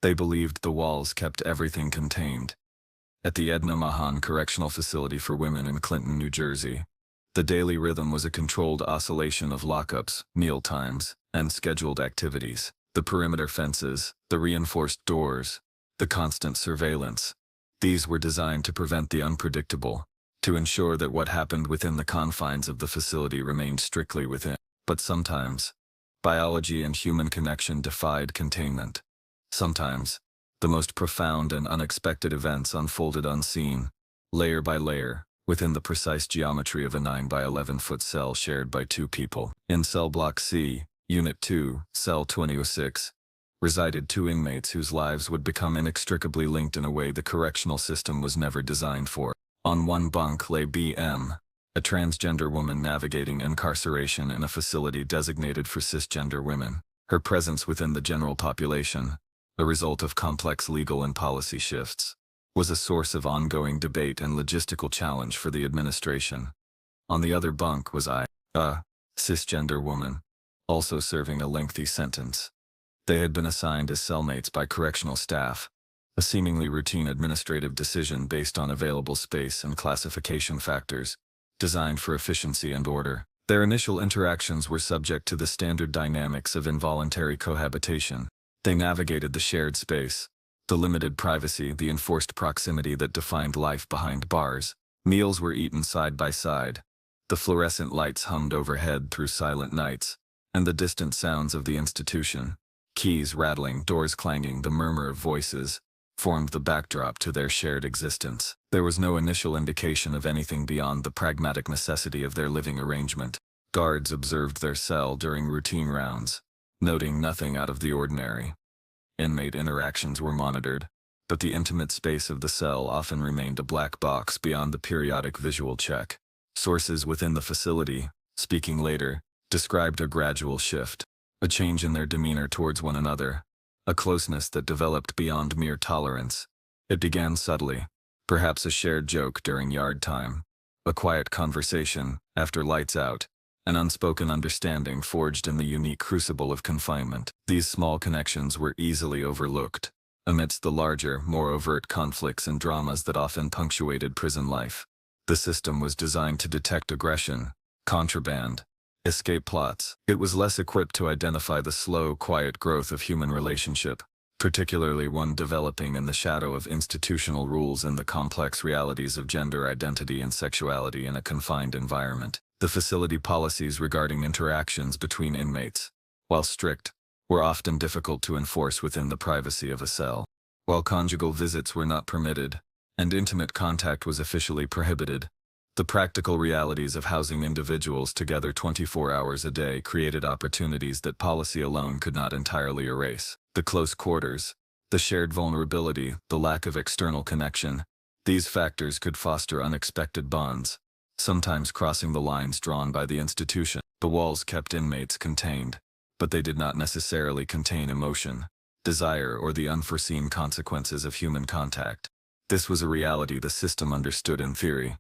They believed the walls kept everything contained. At the Edna Mahan Correctional Facility for Women in Clinton, New Jersey, the daily rhythm was a controlled oscillation of lockups, meal times, and scheduled activities. The perimeter fences, the reinforced doors, the constant surveillance. These were designed to prevent the unpredictable, to ensure that what happened within the confines of the facility remained strictly within. But sometimes, biology and human connection defied containment. Sometimes, the most profound and unexpected events unfolded unseen, layer by layer, within the precise geometry of a 9 by 11-foot cell shared by two people. In Cell Block C, Unit 2, Cell 2006, resided two inmates whose lives would become inextricably linked in a way the correctional system was never designed for. On one bunk lay B.M., a transgender woman navigating incarceration in a facility designated for cisgender women. Her presence within the general population, the result of complex legal and policy shifts, was a source of ongoing debate and logistical challenge for the administration. On the other bunk was I, a cisgender woman, also serving a lengthy sentence. They had been assigned as cellmates by correctional staff, a seemingly routine administrative decision based on available space and classification factors, designed for efficiency and order. Their initial interactions were subject to the standard dynamics of involuntary cohabitation. They navigated the shared space, the limited privacy, the enforced proximity that defined life behind bars. Meals were eaten side by side. The fluorescent lights hummed overhead through silent nights, and the distant sounds of the institution, keys rattling, doors clanging, the murmur of voices, formed the backdrop to their shared existence. There was no initial indication of anything beyond the pragmatic necessity of their living arrangement. Guards observed their cell during routine rounds, noting nothing out of the ordinary. Inmate interactions were monitored, but the intimate space of the cell often remained a black box beyond the periodic visual check. Sources within the facility, speaking later, described a gradual shift, a change in their demeanor towards one another, a closeness that developed beyond mere tolerance. It began subtly, perhaps a shared joke during yard time, a quiet conversation after lights out, an unspoken understanding forged in the unique crucible of confinement. These small connections were easily overlooked, amidst the larger, more overt conflicts and dramas that often punctuated prison life. The system was designed to detect aggression, contraband, escape plots. It was less equipped to identify the slow, quiet growth of human relationship, particularly one developing in the shadow of institutional rules and the complex realities of gender identity and sexuality in a confined environment. The facility policies regarding interactions between inmates, while strict, were often difficult to enforce within the privacy of a cell. While conjugal visits were not permitted, and intimate contact was officially prohibited, the practical realities of housing individuals together 24 hours a day created opportunities that policy alone could not entirely erase. The close quarters, the shared vulnerability, the lack of external connection, these factors could foster unexpected bonds, sometimes crossing the lines drawn by the institution. The walls kept inmates contained, but they did not necessarily contain emotion, desire, or the unforeseen consequences of human contact. This was a reality the system understood in theory,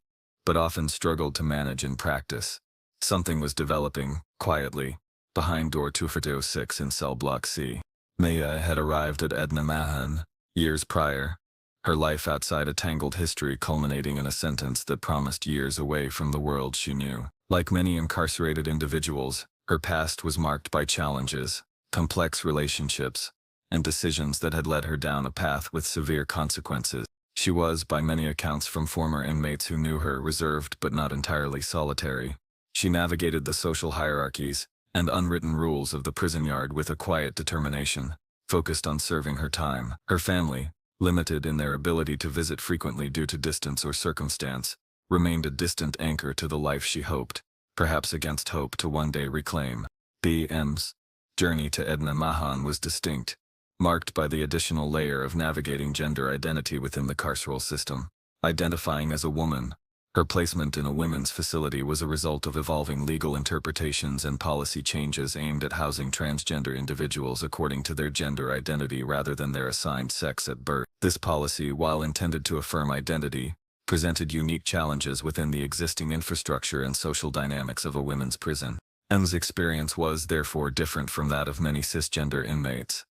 but often struggled to manage in practice. Something was developing, quietly, behind door 246 in Cell Block C. Maya had arrived at Edna Mahan years prior, her life outside a tangled history culminating in a sentence that promised years away from the world she knew. Like many incarcerated individuals, her past was marked by challenges, complex relationships, and decisions that had led her down a path with severe consequences. She was, by many accounts from former inmates who knew her, reserved but not entirely solitary. She navigated the social hierarchies and unwritten rules of the prison yard with a quiet determination, focused on serving her time. Her family, limited in their ability to visit frequently due to distance or circumstance, remained a distant anchor to the life she hoped, perhaps against hope, to one day reclaim. B.M.'s journey to Edna Mahan was distinct, marked by the additional layer of navigating gender identity within the carceral system. Identifying as a woman, her placement in a women's facility was a result of evolving legal interpretations and policy changes aimed at housing transgender individuals according to their gender identity rather than their assigned sex at birth. This policy, while intended to affirm identity, presented unique challenges within the existing infrastructure and social dynamics of a women's prison. M's experience was, therefore, different from that of many cisgender inmates.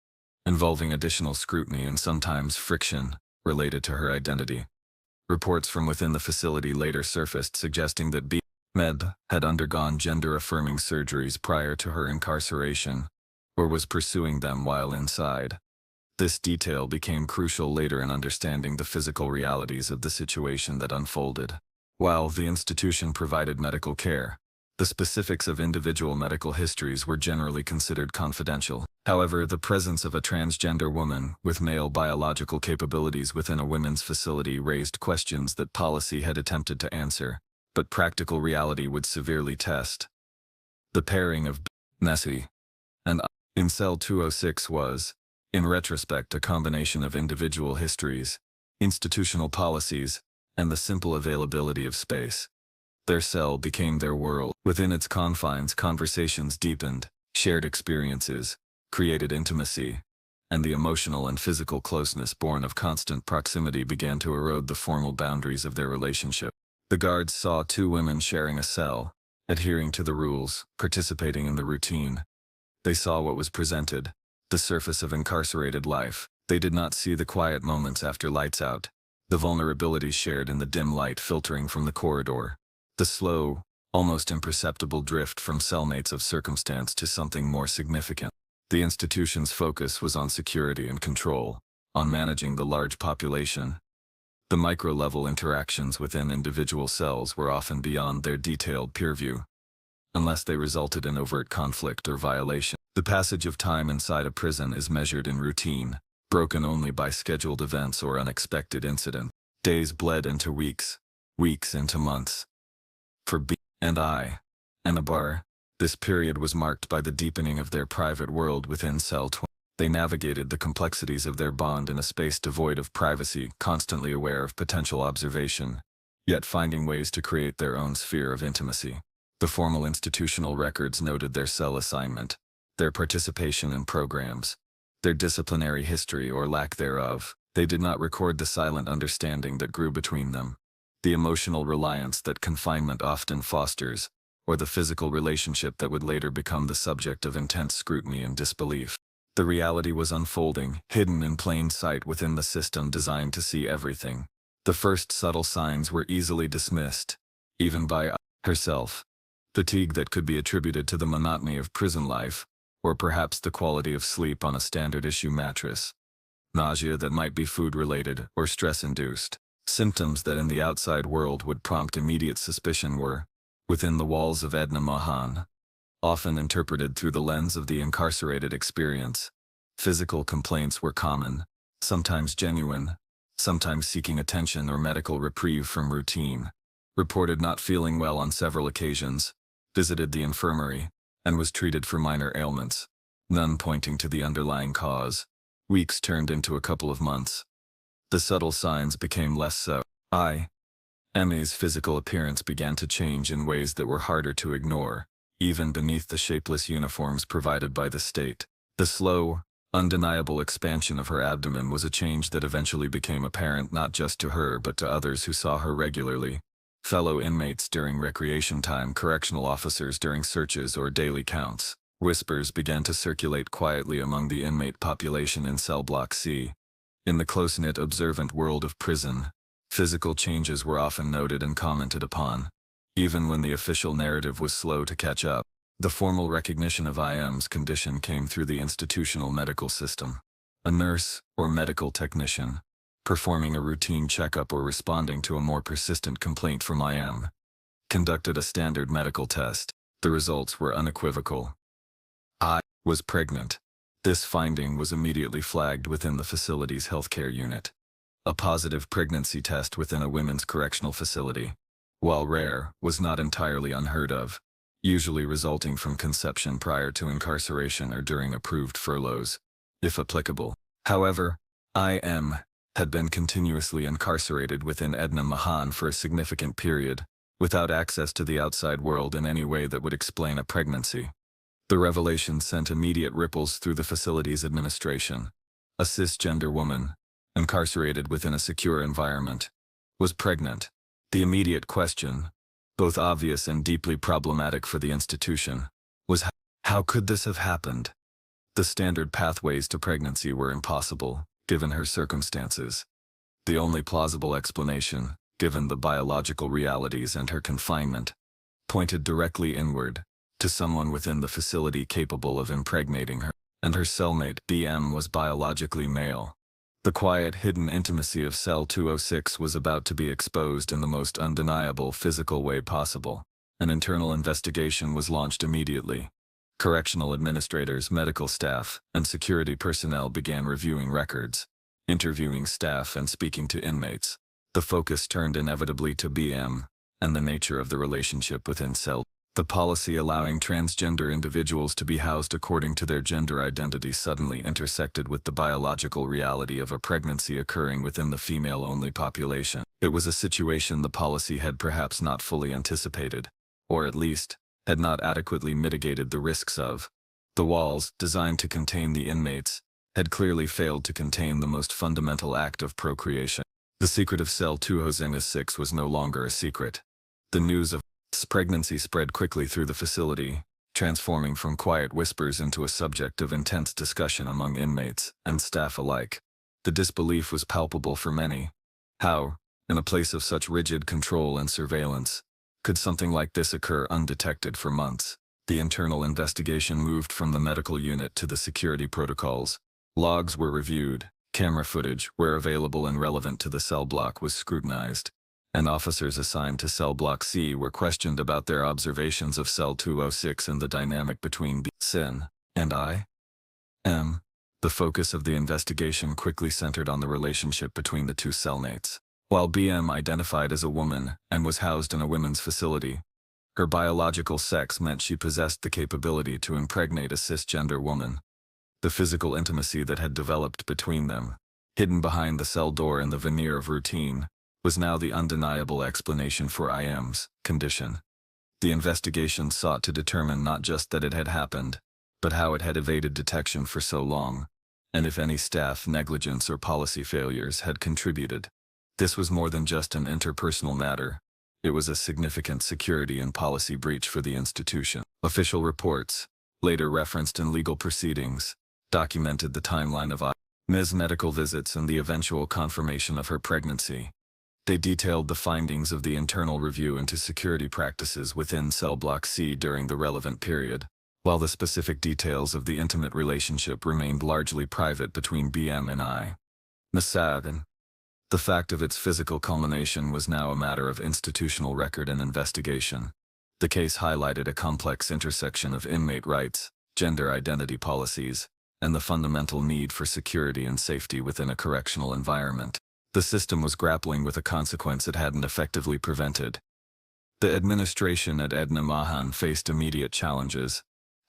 involving additional scrutiny and sometimes friction related to her identity. Reports from within the facility later surfaced suggesting that Med had undergone gender-affirming surgeries prior to her incarceration, or was pursuing them while inside. This detail became crucial later in understanding the physical realities of the situation that unfolded. While the institution provided medical care, the specifics of individual medical histories were generally considered confidential. However, the presence of a transgender woman with male biological capabilities within a women's facility raised questions that policy had attempted to answer, but practical reality would severely test. The pairing of Nessie and I in Cell 206 was, in retrospect, a combination of individual histories, institutional policies, and the simple availability of space. Their cell became their world. Within its confines, conversations deepened, shared experiences, created intimacy, and the emotional and physical closeness born of constant proximity began to erode the formal boundaries of their relationship. The guards saw two women sharing a cell, adhering to the rules, participating in the routine. They saw what was presented, the surface of incarcerated life. They did not see the quiet moments after lights out, the vulnerabilities shared in the dim light filtering from the corridor, the slow, almost imperceptible drift from cellmates of circumstance to something more significant. The institution's focus was on security and control, on managing the large population. The micro-level interactions within individual cells were often beyond their detailed peer view, unless they resulted in overt conflict or violation. The passage of time inside a prison is measured in routine, broken only by scheduled events or unexpected incidents. Days bled into weeks, weeks into months. For B and I, and a bar, this period was marked by the deepening of their private world within Cell 20. They navigated the complexities of their bond in a space devoid of privacy, constantly aware of potential observation, yet finding ways to create their own sphere of intimacy. The formal institutional records noted their cell assignment, their participation in programs, their disciplinary history or lack thereof. They did not record the silent understanding that grew between them, the emotional reliance that confinement often fosters, or the physical relationship that would later become the subject of intense scrutiny and disbelief. The reality was unfolding, hidden in plain sight within the system designed to see everything. The first subtle signs were easily dismissed, even by herself. Fatigue that could be attributed to the monotony of prison life, or perhaps the quality of sleep on a standard-issue mattress. Nausea that might be food-related or stress-induced. Symptoms that in the outside world would prompt immediate suspicion were, within the walls of Edna Mahan, often interpreted through the lens of the incarcerated experience. Physical complaints were common, sometimes genuine, sometimes seeking attention or medical reprieve from routine. Reported not feeling well on several occasions, visited the infirmary, and was treated for minor ailments, none pointing to the underlying cause. Weeks turned into a couple of months. The subtle signs became less so. Emmy's physical appearance began to change in ways that were harder to ignore, even beneath the shapeless uniforms provided by the state. The slow, undeniable expansion of her abdomen was a change that eventually became apparent not just to her but to others who saw her regularly. Fellow inmates during recreation time, correctional officers during searches or daily counts. Whispers began to circulate quietly among the inmate population in Cell Block C. In the close-knit observant world of prison, physical changes were often noted and commented upon, even when the official narrative was slow to catch up. The formal recognition of IM's condition came through the institutional medical system. A nurse or medical technician, performing a routine checkup or responding to a more persistent complaint from IM, conducted a standard medical test. The results were unequivocal. I was pregnant. This finding was immediately flagged within the facility's healthcare unit. A positive pregnancy test within a women's correctional facility, while rare, was not entirely unheard of, usually resulting from conception prior to incarceration or during approved furloughs, if applicable. However, IM had been continuously incarcerated within Edna Mahan for a significant period, without access to the outside world in any way that would explain a pregnancy. The revelation sent immediate ripples through the facility's administration. A cisgender woman, incarcerated within a secure environment, was pregnant. The immediate question, both obvious and deeply problematic for the institution, was how could this have happened? The standard pathways to pregnancy were impossible, given her circumstances. The only plausible explanation, given the biological realities and her confinement, pointed directly inward, to someone within the facility capable of impregnating her, and her cellmate, BM, was biologically male. The quiet, hidden intimacy of Cell 206 was about to be exposed in the most undeniable physical way possible. An internal investigation was launched immediately. Correctional administrators, medical staff, and security personnel began reviewing records, interviewing staff, and speaking to inmates. The focus turned inevitably to BM and the nature of the relationship within Cell. The policy allowing transgender individuals to be housed according to their gender identity suddenly intersected with the biological reality of a pregnancy occurring within the female-only population. It was a situation the policy had perhaps not fully anticipated, or at least, had not adequately mitigated the risks of. The walls, designed to contain the inmates, had clearly failed to contain the most fundamental act of procreation. The secret of Cell 206 was no longer a secret. The news of pregnancy spread quickly through the facility, transforming from quiet whispers into a subject of intense discussion among inmates and staff alike. The disbelief was palpable for many. How, in a place of such rigid control and surveillance, could something like this occur undetected for months? The internal investigation moved from the medical unit to the security protocols. Logs were reviewed, camera footage, where available and relevant to the cell block, was scrutinized, and officers assigned to Cell Block C were questioned about their observations of Cell 206 and the dynamic between BSIN and IM. The focus of the investigation quickly centered on the relationship between the two cellmates. While BM identified as a woman and was housed in a women's facility, her biological sex meant she possessed the capability to impregnate a cisgender woman. The physical intimacy that had developed between them, hidden behind the cell door and the veneer of routine, was now the undeniable explanation for IM's condition. The investigation sought to determine not just that it had happened, but how it had evaded detection for so long, and if any staff negligence or policy failures had contributed. This was more than just an interpersonal matter. It was a significant security and policy breach for the institution. Official reports, later referenced in legal proceedings, documented the timeline of IM's medical visits and the eventual confirmation of her pregnancy. They detailed the findings of the internal review into security practices within Cell Block C during the relevant period, while the specific details of the intimate relationship remained largely private between BM and IM. The fact of its physical culmination was now a matter of institutional record and investigation. The case highlighted a complex intersection of inmate rights, gender identity policies, and the fundamental need for security and safety within a correctional environment. The system was grappling with a consequence it hadn't effectively prevented. The administration at Edna Mahan faced immediate challenges.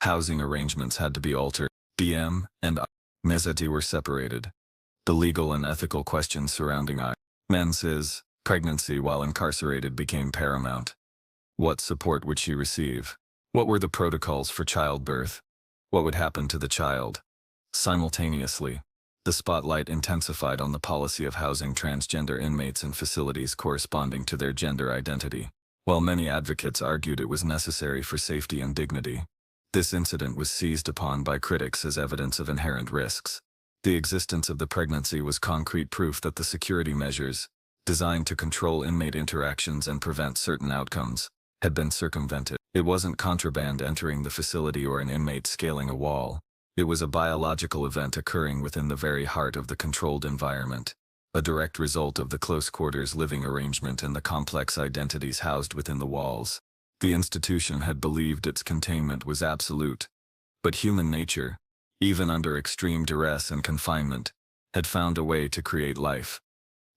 Housing arrangements had to be altered. BM and IM were separated. The legal and ethical questions surrounding IM's pregnancy while incarcerated became paramount. What support would she receive? What were the protocols for childbirth? What would happen to the child? Simultaneously, the spotlight intensified on the policy of housing transgender inmates in facilities corresponding to their gender identity. While many advocates argued it was necessary for safety and dignity, this incident was seized upon by critics as evidence of inherent risks. The existence of the pregnancy was concrete proof that the security measures, designed to control inmate interactions and prevent certain outcomes, had been circumvented. It wasn't contraband entering the facility or an inmate scaling a wall. It was a biological event occurring within the very heart of the controlled environment, a direct result of the close quarters living arrangement and the complex identities housed within the walls. The institution had believed its containment was absolute, but human nature, even under extreme duress and confinement, had found a way to create life.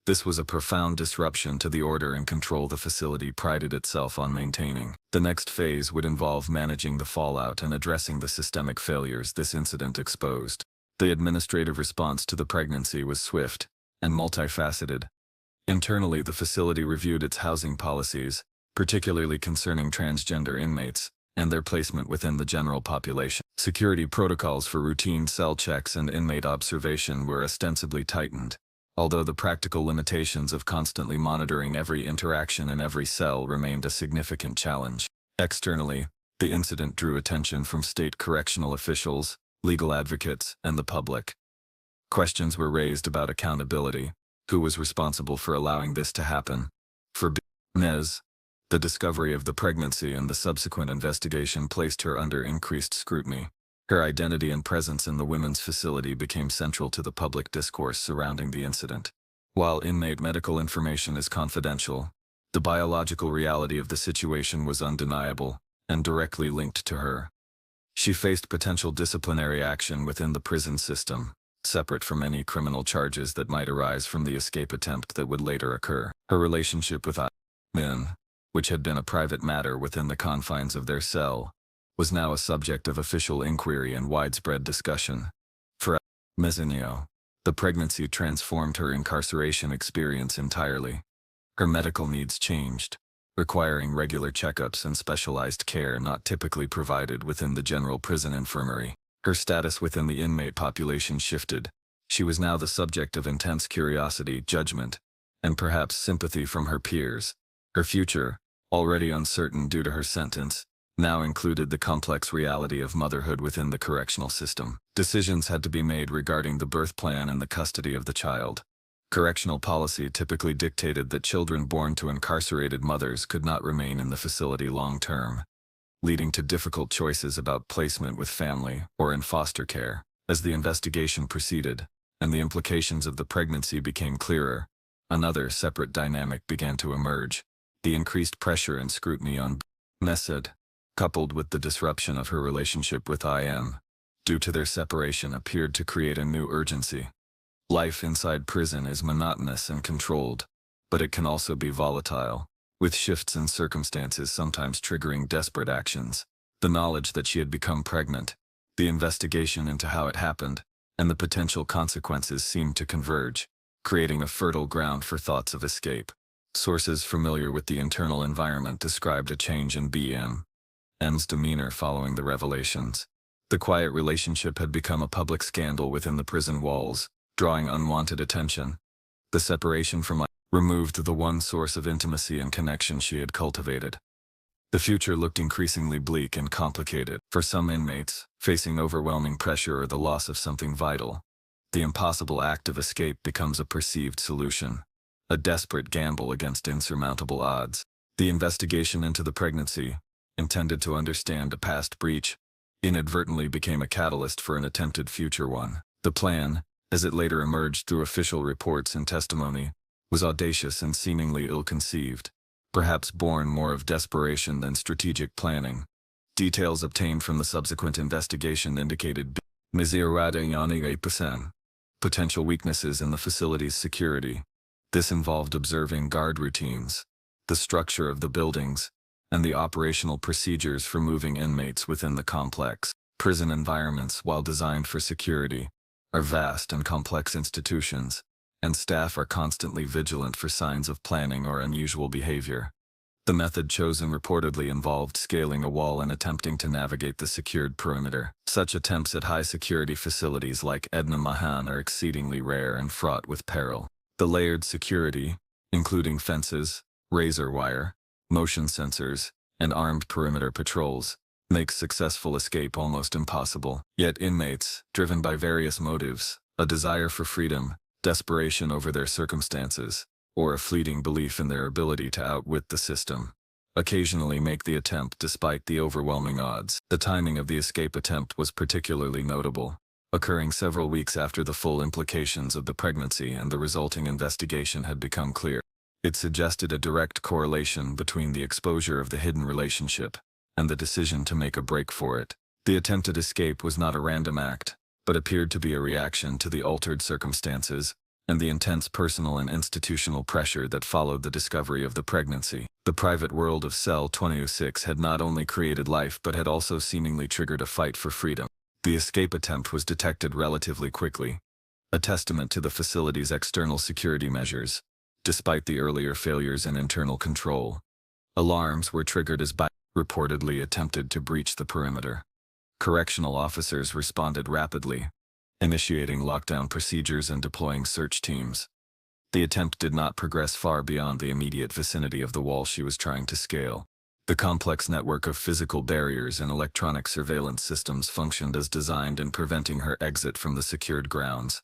This was a profound disruption to the order and control the facility prided itself on maintaining. The next phase would involve managing the fallout and addressing the systemic failures this incident exposed. The administrative response to the pregnancy was swift and multifaceted. Internally, the facility reviewed its housing policies, particularly concerning transgender inmates, and their placement within the general population. Security protocols for routine cell checks and inmate observation were ostensibly tightened, although the practical limitations of constantly monitoring every interaction in every cell remained a significant challenge. Externally, the incident drew attention from state correctional officials, legal advocates, and the public. Questions were raised about accountability. Who was responsible for allowing this to happen? For Nez, the discovery of the pregnancy and the subsequent investigation placed her under increased scrutiny. Her identity and presence in the women's facility became central to the public discourse surrounding the incident. While inmate medical information is confidential, the biological reality of the situation was undeniable and directly linked to her. She faced potential disciplinary action within the prison system, separate from any criminal charges that might arise from the escape attempt that would later occur. Her relationship with Min, which had been a private matter within the confines of their cell, was now a subject of official inquiry and widespread discussion. For Mezinio, the pregnancy transformed her incarceration experience entirely. Her medical needs changed, requiring regular checkups and specialized care not typically provided within the general prison infirmary. Her status within the inmate population shifted. She was now the subject of intense curiosity, judgment, and perhaps sympathy from her peers. Her future, already uncertain due to her sentence, now included the complex reality of motherhood within the correctional system. Decisions had to be made regarding the birth plan and the custody of the child. Correctional policy typically dictated that children born to incarcerated mothers could not remain in the facility long term, leading to difficult choices about placement with family or in foster care. As the investigation proceeded, and the implications of the pregnancy became clearer, another separate dynamic began to emerge. The increased pressure and scrutiny on Mesed, coupled with the disruption of her relationship with IM, due to their separation, appeared to create a new urgency. Life inside prison is monotonous and controlled, but it can also be volatile, with shifts in circumstances sometimes triggering desperate actions. The knowledge that she had become pregnant, the investigation into how it happened, and the potential consequences seemed to converge, creating a fertile ground for thoughts of escape. Sources familiar with the internal environment described a change in M's demeanor following the revelations. The quiet relationship had become a public scandal within the prison walls, drawing unwanted attention. The separation from I removed the one source of intimacy and connection she had cultivated. The future looked increasingly bleak and complicated. For some inmates, facing overwhelming pressure or the loss of something vital, the impossible act of escape becomes a perceived solution, a desperate gamble against insurmountable odds. The investigation into the pregnancy, intended to understand a past breach, inadvertently became a catalyst for an attempted future one. The plan, as it later emerged through official reports and testimony, was audacious and seemingly ill-conceived, perhaps born more of desperation than strategic planning. Details obtained from the subsequent investigation indicated potential weaknesses in the facility's security. This involved observing guard routines, the structure of the buildings, and the operational procedures for moving inmates within the complex. Prison environments, while designed for security, are vast and complex institutions, and staff are constantly vigilant for signs of planning or unusual behavior. The method chosen reportedly involved scaling a wall and attempting to navigate the secured perimeter. Such attempts at high-security facilities like Edna Mahan are exceedingly rare and fraught with peril. The layered security, including fences, razor wire, motion sensors, and armed perimeter patrols, makes successful escape almost impossible. Yet inmates, driven by various motives, a desire for freedom, desperation over their circumstances, or a fleeting belief in their ability to outwit the system, occasionally make the attempt despite the overwhelming odds. The timing of the escape attempt was particularly notable, occurring several weeks after the full implications of the pregnancy and the resulting investigation had become clear. It suggested a direct correlation between the exposure of the hidden relationship and the decision to make a break for it. The attempted escape was not a random act, but appeared to be a reaction to the altered circumstances and the intense personal and institutional pressure that followed the discovery of the pregnancy. The private world of Cell 206 had not only created life but had also seemingly triggered a fight for freedom. The escape attempt was detected relatively quickly, a testament to the facility's external security measures. Despite the earlier failures in internal control, alarms were triggered as reportedly attempted to breach the perimeter. Correctional officers responded rapidly, initiating lockdown procedures and deploying search teams. The attempt did not progress far beyond the immediate vicinity of the wall she was trying to scale. The complex network of physical barriers and electronic surveillance systems functioned as designed in preventing her exit from the secured grounds.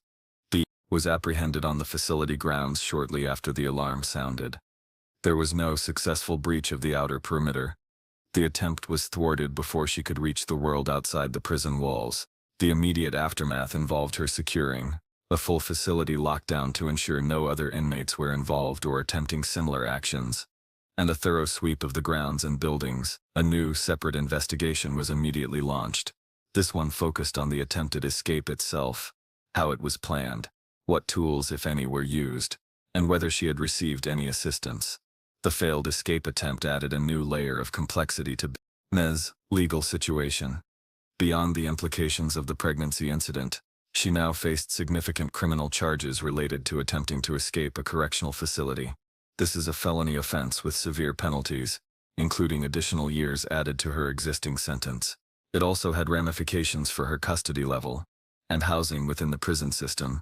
B was apprehended on the facility grounds shortly after the alarm sounded. There was no successful breach of the outer perimeter. The attempt was thwarted before she could reach the world outside the prison walls. The immediate aftermath involved her securing a full facility lockdown to ensure no other inmates were involved or attempting similar actions, and a thorough sweep of the grounds and buildings. A new, separate investigation was immediately launched. This one focused on the attempted escape itself, how it was planned, what tools, if any, were used, and whether she had received any assistance. The failed escape attempt added a new layer of complexity to Ms. legal situation. Beyond the implications of the pregnancy incident, she now faced significant criminal charges related to attempting to escape a correctional facility. This is a felony offense with severe penalties, including additional years added to her existing sentence. It also had ramifications for her custody level and housing within the prison system.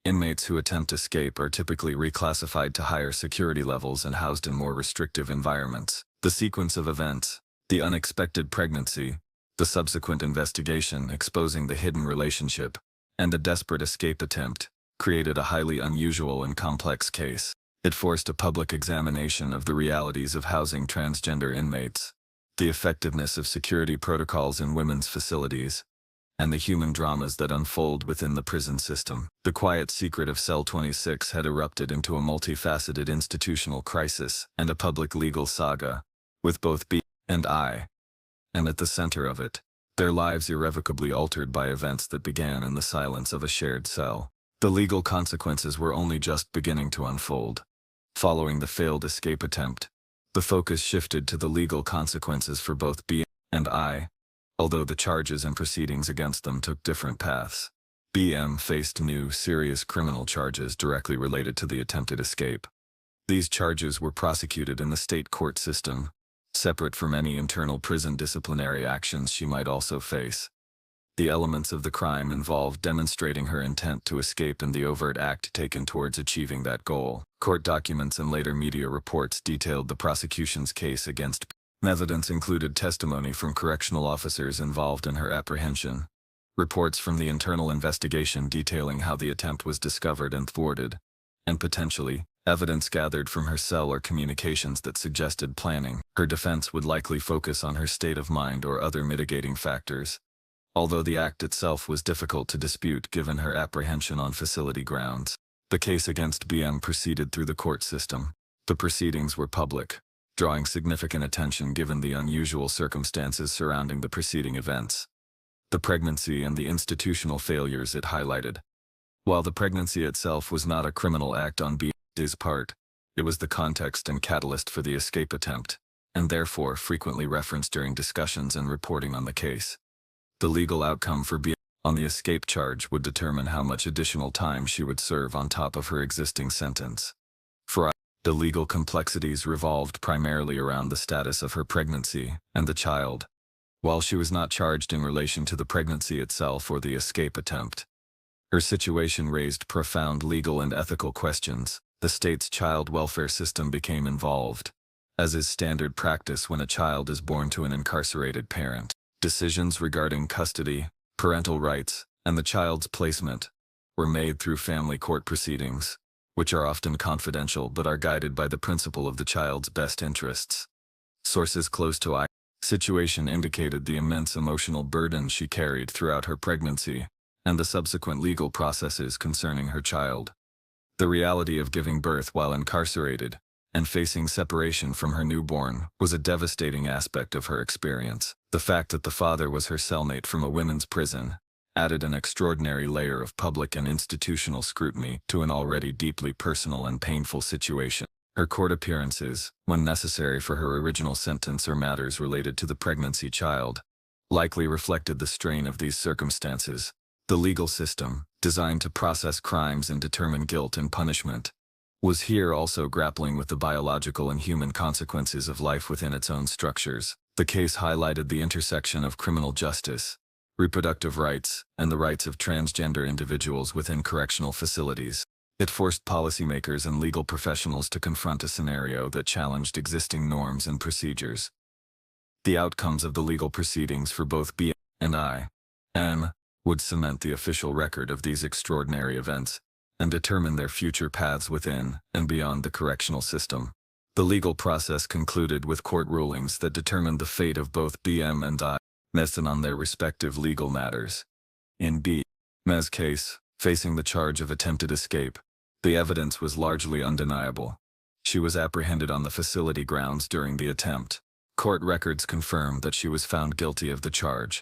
Inmates who attempt escape are typically reclassified to higher security levels and housed in more restrictive environments. The sequence of events, the unexpected pregnancy, the subsequent investigation exposing the hidden relationship, and the desperate escape attempt, created a highly unusual and complex case. It forced a public examination of the realities of housing transgender inmates, the effectiveness of security protocols in women's facilities, and the human dramas that unfold within the prison system. The quiet secret of Cell 26 had erupted into a multifaceted institutional crisis and a public legal saga, with both B and I, and at the center of it, their lives irrevocably altered by events that began in the silence of a shared cell. The legal consequences were only just beginning to unfold. Following the failed escape attempt, the focus shifted to the legal consequences for both B and I, although the charges and proceedings against them took different paths. BM faced new, serious criminal charges directly related to the attempted escape. These charges were prosecuted in the state court system, separate from any internal prison disciplinary actions she might also face. The elements of the crime involved demonstrating her intent to escape and the overt act taken towards achieving that goal. Court documents and later media reports detailed the prosecution's case against Evidence included testimony from correctional officers involved in her apprehension, reports from the internal investigation detailing how the attempt was discovered and thwarted, and potentially, evidence gathered from her cell or communications that suggested planning. Her defense would likely focus on her state of mind or other mitigating factors, although the act itself was difficult to dispute given her apprehension on facility grounds. The case against BM proceeded through the court system. The proceedings were public, drawing significant attention given the unusual circumstances surrounding the preceding events, the pregnancy and the institutional failures it highlighted. While the pregnancy itself was not a criminal act on BM's part, it was the context and catalyst for the escape attempt, and therefore frequently referenced during discussions and reporting on the case. The legal outcome for BM on the escape charge would determine how much additional time she would serve on top of her existing sentence. For the legal complexities revolved primarily around the status of her pregnancy and the child. While she was not charged in relation to the pregnancy itself or the escape attempt, her situation raised profound legal and ethical questions. The state's child welfare system became involved, as is standard practice when a child is born to an incarcerated parent. Decisions regarding custody, parental rights, and the child's placement were made through family court proceedings, which are often confidential but are guided by the principle of the child's best interests. Sources close to I situation indicated the immense emotional burden she carried throughout her pregnancy and the subsequent legal processes concerning her child. The reality of giving birth while incarcerated and facing separation from her newborn was a devastating aspect of her experience. The fact that the father was her cellmate from a women's prison added an extraordinary layer of public and institutional scrutiny to an already deeply personal and painful situation. Her court appearances, when necessary for her original sentence or matters related to the pregnancy child, likely reflected the strain of these circumstances. The legal system, designed to process crimes and determine guilt and punishment, was here also grappling with the biological and human consequences of life within its own structures. The case highlighted the intersection of criminal justice, reproductive rights, and the rights of transgender individuals within correctional facilities. It forced policymakers and legal professionals to confront a scenario that challenged existing norms and procedures. The outcomes of the legal proceedings for both B and I.M. would cement the official record of these extraordinary events and determine their future paths within and beyond the correctional system. The legal process concluded with court rulings that determined the fate of both BM and I.M. on their respective legal matters. In B.M.'s case, facing the charge of attempted escape, the evidence was largely undeniable. She was apprehended on the facility grounds during the attempt. Court records confirmed that she was found guilty of the charge.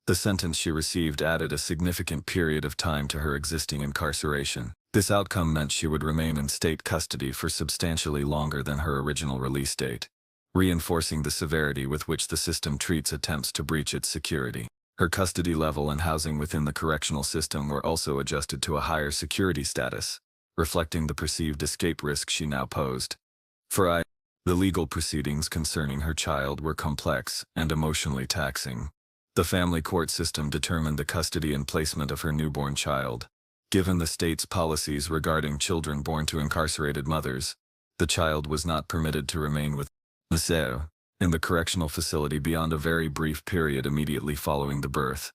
The sentence she received added a significant period of time to her existing incarceration. This outcome meant she would remain in state custody for substantially longer than her original release date, reinforcing the severity with which the system treats attempts to breach its security. Her custody level and housing within the correctional system were also adjusted to a higher security status, reflecting the perceived escape risk she now posed. For the legal proceedings concerning her child were complex and emotionally taxing. The family court system determined the custody and placement of her newborn child. Given the state's policies regarding children born to incarcerated mothers, the child was not permitted to remain with the in the correctional facility beyond a very brief period immediately following the birth.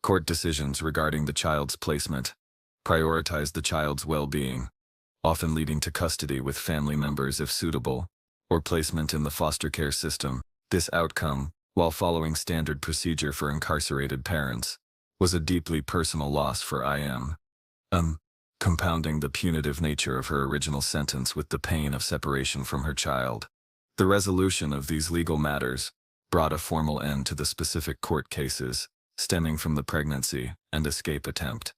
Court decisions regarding the child's placement prioritized the child's well-being, often leading to custody with family members if suitable, or placement in the foster care system. This outcome, while following standard procedure for incarcerated parents, was a deeply personal loss for I.M., compounding the punitive nature of her original sentence with the pain of separation from her child. The resolution of these legal matters brought a formal end to the specific court cases stemming from the pregnancy and escape attempt.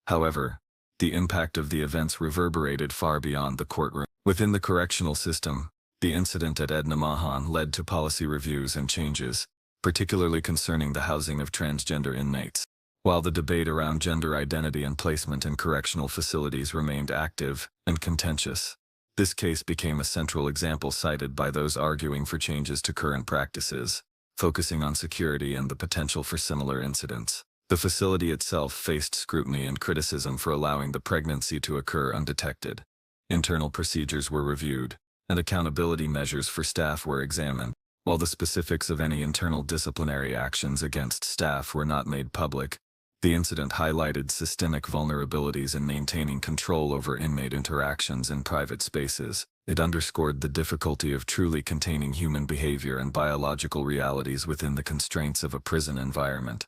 However, the impact of the events reverberated far beyond the courtroom. Within the correctional system, the incident at Edna Mahan led to policy reviews and changes, particularly concerning the housing of transgender inmates. While the debate around gender identity and placement in correctional facilities remained active and contentious, this case became a central example cited by those arguing for changes to current practices, focusing on security and the potential for similar incidents. The facility itself faced scrutiny and criticism for allowing the pregnancy to occur undetected. Internal procedures were reviewed, and accountability measures for staff were examined. While the specifics of any internal disciplinary actions against staff were not made public, the incident highlighted systemic vulnerabilities in maintaining control over inmate interactions in private spaces. It underscored the difficulty of truly containing human behavior and biological realities within the constraints of a prison environment.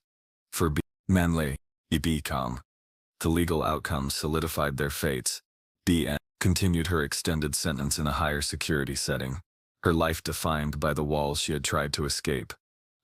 For Manley, the legal outcomes solidified their fates. BN continued her extended sentence in a higher security setting, her life defined by the walls she had tried to escape.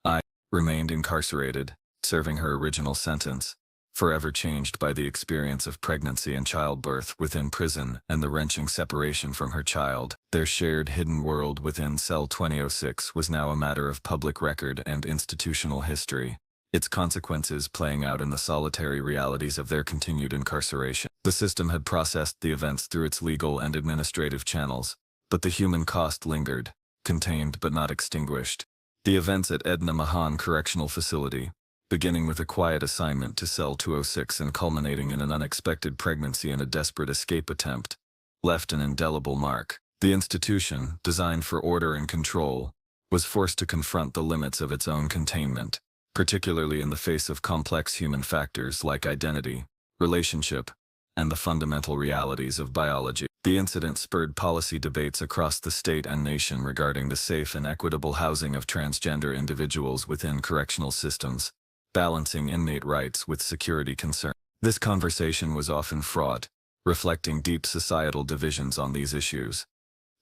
I remained incarcerated, serving her original sentence, forever changed by the experience of pregnancy and childbirth within prison and the wrenching separation from her child. Their shared hidden world within Cell 2006 was now a matter of public record and institutional history, its consequences playing out in the solitary realities of their continued incarceration. The system had processed the events through its legal and administrative channels, but the human cost lingered, contained but not extinguished. The events at Edna Mahan Correctional Facility, beginning with a quiet assignment to Cell 206 and culminating in an unexpected pregnancy and a desperate escape attempt, left an indelible mark. The institution, designed for order and control, was forced to confront the limits of its own containment, particularly in the face of complex human factors like identity, relationship, and the fundamental realities of biology. The incident spurred policy debates across the state and nation regarding the safe and equitable housing of transgender individuals within correctional systems, balancing inmate rights with security concerns. This conversation was often fraught, reflecting deep societal divisions on these issues.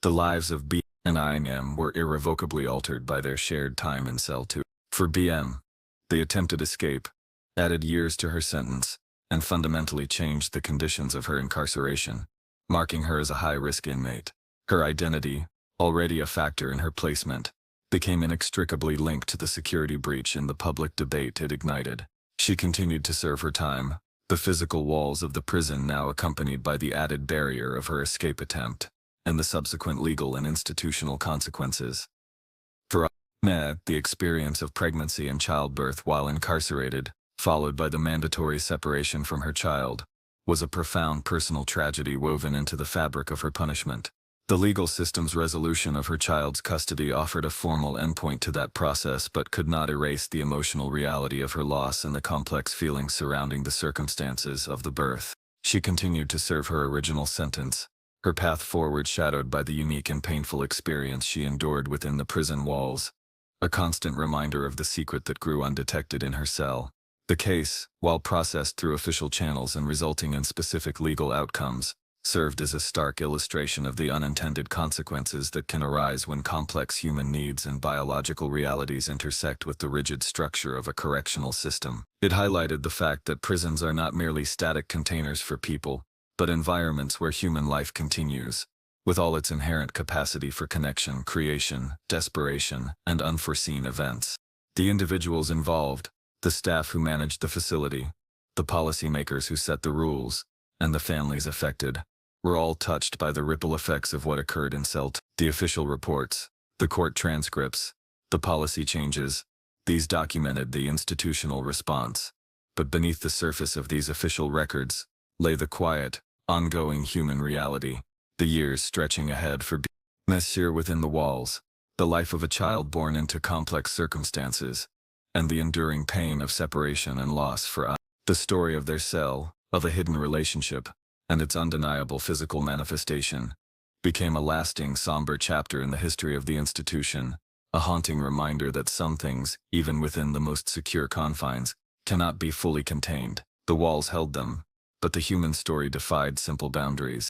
The lives of B and IM were irrevocably altered by their shared time in Cell 2. For BM, the attempted escape added years to her sentence and fundamentally changed the conditions of her incarceration, marking her as a high-risk inmate. Her identity, already a factor in her placement, became inextricably linked to the security breach in the public debate it ignited. She continued to serve her time, the physical walls of the prison now accompanied by the added barrier of her escape attempt, and the subsequent legal and institutional consequences. For Ahmed, the experience of pregnancy and childbirth while incarcerated, followed by the mandatory separation from her child, was a profound personal tragedy woven into the fabric of her punishment. The legal system's resolution of her child's custody offered a formal endpoint to that process but could not erase the emotional reality of her loss and the complex feelings surrounding the circumstances of the birth. She continued to serve her original sentence, her path forward shadowed by the unique and painful experience she endured within the prison walls, a constant reminder of the secret that grew undetected in her cell. The case, while processed through official channels and resulting in specific legal outcomes, served as a stark illustration of the unintended consequences that can arise when complex human needs and biological realities intersect with the rigid structure of a correctional system. It highlighted the fact that prisons are not merely static containers for people, but environments where human life continues, with all its inherent capacity for connection, creation, desperation, and unforeseen events. The individuals involved, the staff who managed the facility, the policymakers who set the rules, and the families affected, were all touched by the ripple effects of what occurred in Cellmate. The official reports, the court transcripts, the policy changes, these documented the institutional response. But beneath the surface of these official records lay the quiet, ongoing human reality, the years stretching ahead for Messier within the walls, the life of a child born into complex circumstances, and the enduring pain of separation and loss for us. The story of their cell, of a hidden relationship, and its undeniable physical manifestation, became a lasting, somber chapter in the history of the institution, a haunting reminder that some things, even within the most secure confines, cannot be fully contained. The walls held them, but the human story defied simple boundaries.